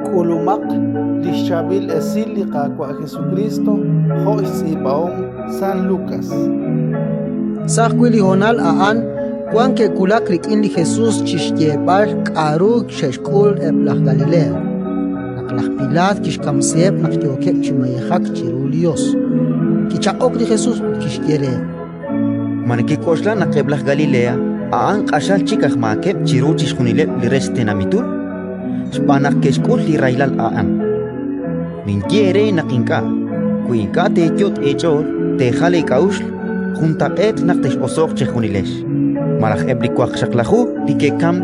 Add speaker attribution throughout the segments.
Speaker 1: Kulumak lishabil esiliqa kwa Jesucristo ho isibaong San Lucas.
Speaker 2: Sakwili honal aan Juan que kulakrik in li Jesús chishyebar karuk sheshkul eblah Galilea. Naklah Pilat kishkamseb nakyokep chimayehak chirulios. Kichakok li Jesús kishyere.
Speaker 3: Manki koshla nakeblah Galilea aan qashal chikah makeb chiru chishkunileb li restenamitul. Spanak keshkul li railal aan. Minkiere nakinka. Kuinka te yot echor te jale kaush juntaqet naktesh osok chehunilesh. Maraj ebli kwak shaklahu likekam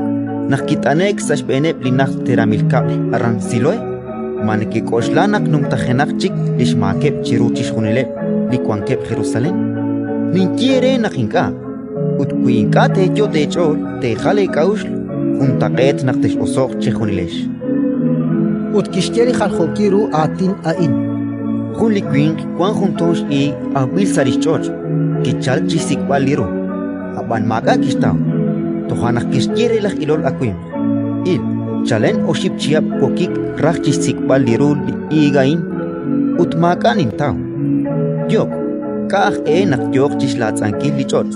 Speaker 3: nakitanek sashbeneb li nak teramilkab aran siloy. Manki koshla nak numtajenak chik lishmakeb chiru chishkunileb li kwankeb Jerusalén. Minkiere nakinka. Utkuinka te yot echor te jale kaush juntaqet naktesh osok chehunilesh.
Speaker 2: Utkishyeri khaljokiru atin ain.
Speaker 3: Juli Queen, Juan Juntos y Abil Sarichoch, Kichal Chisikwal Liru, Aban Maga Kistao, Tohanak Kiskiere la Ilol Aquim, Il, Chalen o Ship Chiap Kokik, Rach Chisikwal Liru Igain, Utmakan in Tao. Yok, Kah Nak Yok Chislats and Kilichot.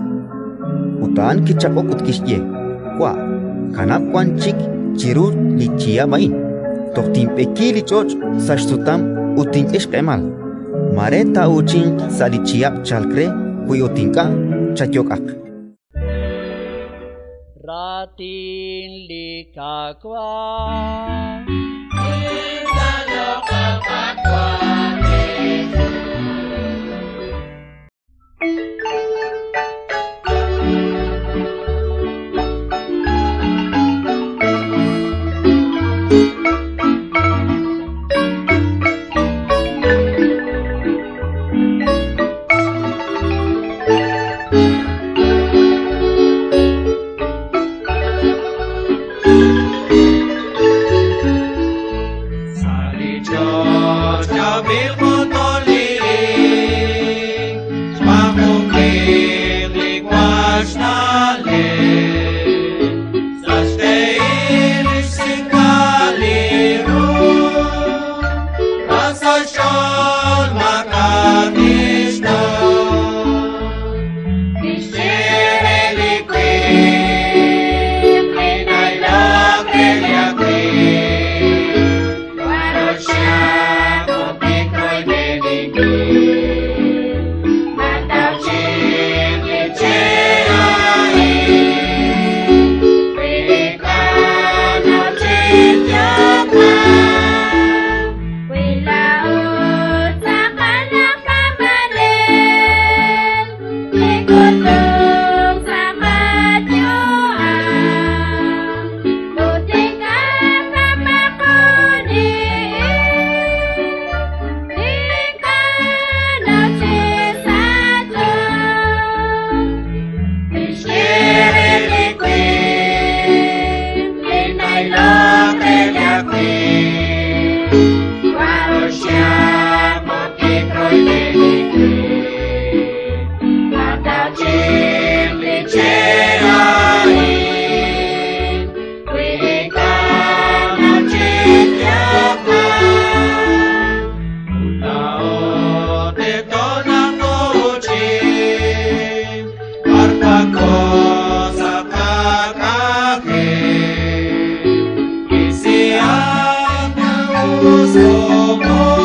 Speaker 3: Utan Kichapokut Kisye, Kwa, Kanak Kwan Chik, Chiru Lichia Main, Tohtim Pekilichot, Sashtutam. Utin ishkemal. Mareta uchin salichiap chalkre huyotinka chakyokak.
Speaker 4: Ratin likakwa.
Speaker 5: Somos